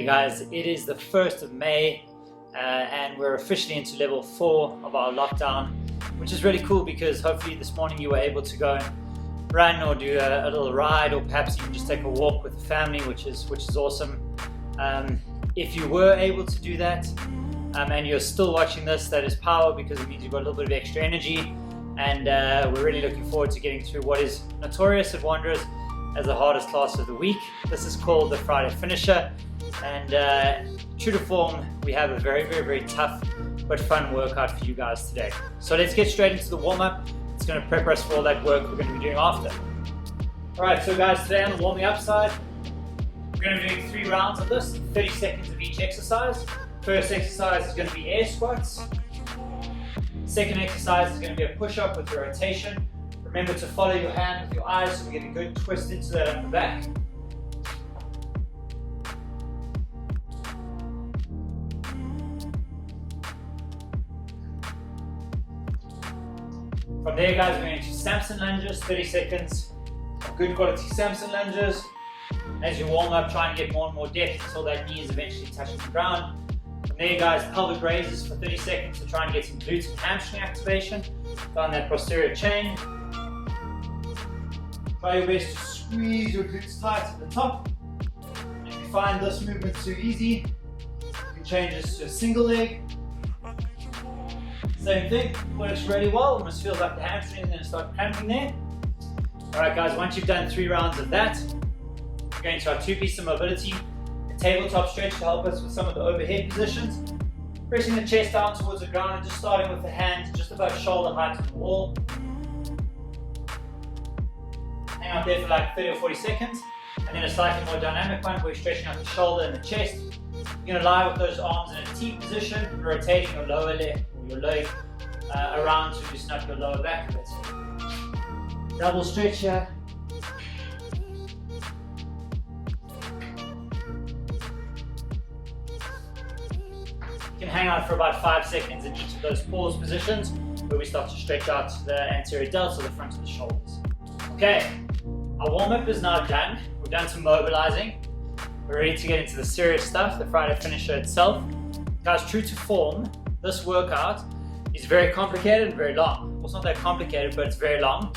guys, it is the 1st of May and we're officially into level 4 of our lockdown, which is really cool because hopefully this morning you were able to go and run or do a little ride, or perhaps even just take a walk with the family, which is awesome. If you were able to do that and you're still watching this, that is power, because it means you've got a little bit of extra energy, and we're really looking forward to getting through what is notorious at Wanderers as the hardest class of the week. This is called the Friday Finisher, and true to form, we have a very tough but fun workout for you guys today. So let's get straight into the warm-up. It's going to prep us for all that work we're going to be doing after. Alright, so guys, today on the warming up side, we're going to be doing 3 rounds of this, 30 seconds of each exercise. First exercise is going to be air squats. Second exercise is going to be a push-up with a rotation. Remember to follow your hand with your eyes, so we get a good twist into that upper back. From there, guys, we're going to Sampson Lunges, 30 seconds. Good quality Sampson Lunges. As you warm up, try and get more and more depth until that knee is eventually touching the ground. From there, guys, pelvic raises for 30 seconds to try and get some glutes and hamstring activation down that posterior chain. Try your best to squeeze your glutes tight at the top. If you find this movement too easy, you can change this to a single leg. Same thing, works really well. Almost feels like the hamstring is going to start cramping there. Alright guys, once you've done 3 rounds of that, we're going to our 2-piece of mobility. A tabletop stretch to help us with some of the overhead positions. Pressing the chest down towards the ground and just starting with the hands just about shoulder height on the wall. Hang out there for like 30 or 40 seconds. And then a slightly more dynamic one where you're stretching out the shoulder and the chest. You're going to lie with those arms in a T position, rotating your lower leg or your leg around to loosen up your lower back a bit. Double stretch here. You can hang out for about 5 seconds in each of those pause positions where we start to stretch out the anterior delts or the front of the shoulders. Okay, our warm-up is now done. We've done some mobilizing. We're ready to get into the serious stuff, the Friday Finisher itself. Guys, true to form, this workout is very complicated and very long. Well, it's not that complicated, but it's very long.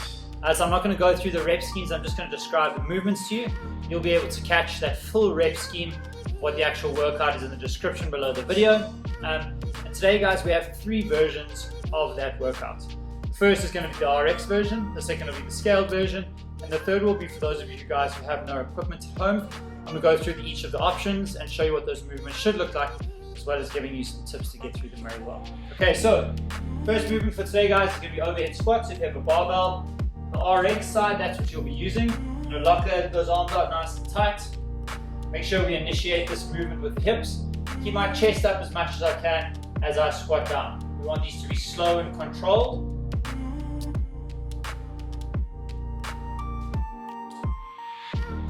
So I'm not going to go through the rep schemes, I'm just going to describe the movements to you. You'll be able to catch that full rep scheme, what the actual workout is, in the description below the video. And today, guys, we have 3 versions of that workout. The first is going to be the RX version, the second will be the scaled version, and the third will be for those of you guys who have no equipment at home. I'm going to go through each of the options and show you what those movements should look like, as well as giving you some tips to get through them very well. Okay, so first movement for today, guys, is going to be overhead squats. If you have a barbell, the RX side, that's what you'll be using. You're going to lock those arms out nice and tight. Make sure we initiate this movement with the hips. Keep my chest up as much as I can as I squat down. We want these to be slow and controlled.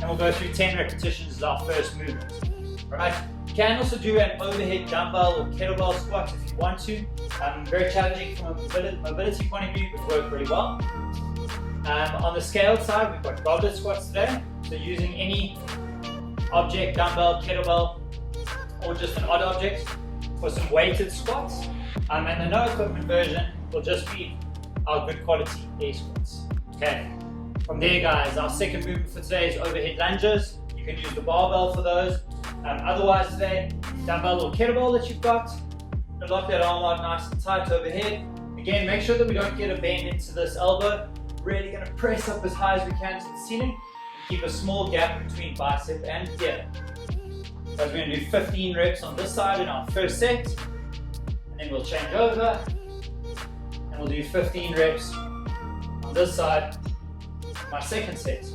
And we'll go through 10 repetitions as our first movement. Alright, you can also do an overhead dumbbell or kettlebell squat if you want to. Very challenging from a mobility point of view, but work really well. On the scaled side, we've got goblet squats today. So using any object, dumbbell, kettlebell, or just an odd object for some weighted squats. And the no equipment version will just be our good quality air squats. Okay. From there, guys, our second movement for today is overhead lunges. You can use the barbell for those. Otherwise today, dumbbell or kettlebell that you've got. Lock that arm out nice and tight overhead. Again, make sure that we don't get a bend into this elbow. Really going to press up as high as we can to the ceiling and keep a small gap between bicep and hip. So we're going to do 15 reps on this side in our first set, and then we'll change over and we'll do 15 reps on this side for my second set.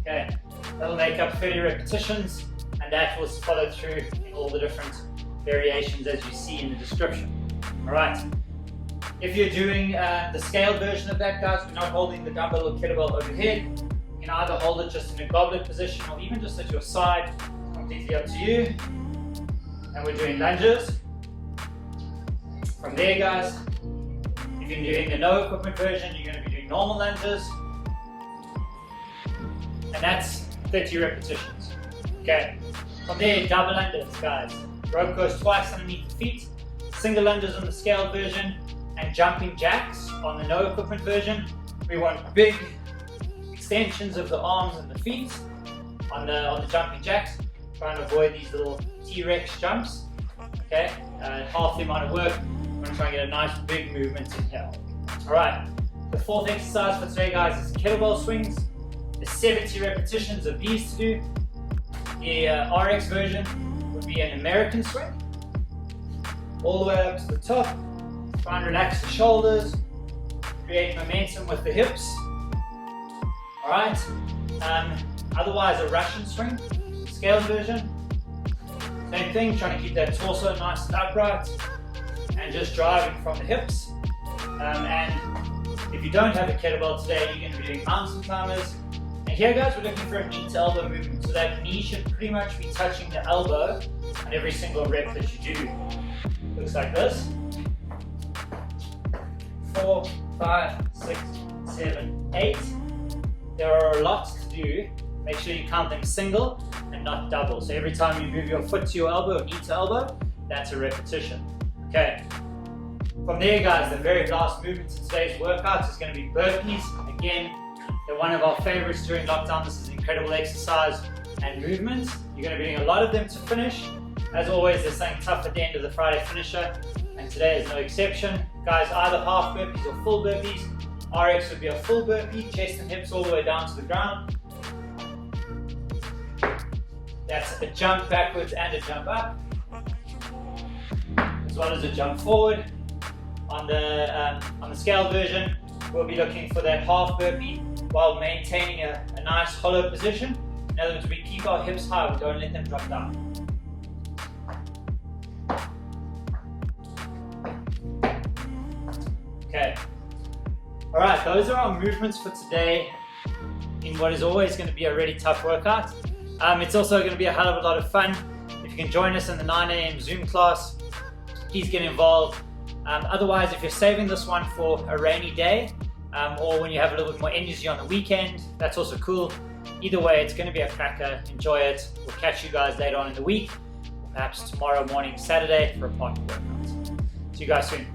Okay, that'll make up 30 repetitions, and that will follow through in all the different variations as you see in the description. Alright, if you're doing the scaled version of that, guys, we're not holding the dumbbell or kettlebell overhead. You can either hold it just in a goblet position or even just at your side. Completely up to you. And we're doing lunges. From there, guys, if you're doing the no equipment version, you're going to be doing normal lunges. And that's 30 repetitions. Okay, From there, double lunges, guys. Rope goes twice underneath the feet, single lunges on the scaled version, and jumping jacks on the no equipment version. We want big extensions of the arms and the feet on the jumping jacks. Trying to avoid these little T-Rex jumps. Okay, half the amount of work. I'm going to try and get a nice big movement in here. Alright, the fourth exercise for today, guys, is kettlebell swings. There's 70 repetitions of these to do. The RX version would be an American swing. All the way up to the top. Try and relax the shoulders. Create momentum with the hips. Alright, otherwise a Russian swing, scaled version. Same thing, trying to keep that torso nice and upright and just driving from the hips. And if you don't have a kettlebell today, you're going to be doing mountain climbers. And here, guys, we're looking for a knee to elbow movement. So that knee should pretty much be touching the elbow on every single rep that you do. Looks like this. 4, 5, 6, 7, 8. There are a lot to do. Make sure you count them single and not double. So every time you move your foot to your elbow or knee to elbow, that's a repetition. Okay. From there, guys, the very last movement in today's workout is going to be burpees. Again, they're one of our favorites during lockdown. This is an incredible exercise and movement. You're going to be doing a lot of them to finish. As always, there's something tough at the end of the Friday finisher, and today is no exception. Guys, either half burpees or full burpees. RX would be a full burpee, chest and hips all the way down to the ground. That's a jump backwards and a jump up, as well as a jump forward. On the scale version, we'll be looking for that half burpee while maintaining a nice hollow position. In other words, we keep our hips high, we don't let them drop down. Okay. Alright, those are our movements for today in what is always going to be a really tough workout. It's also going to be a hell of a lot of fun. If you can join us in the 9 a.m. Zoom class, please get involved. Otherwise, if you're saving this one for a rainy day, or when you have a little bit more energy on the weekend, that's also cool. Either way, it's going to be a cracker. Enjoy it. We'll catch you guys later on in the week, or perhaps tomorrow morning, Saturday, for a party workout. See you guys soon.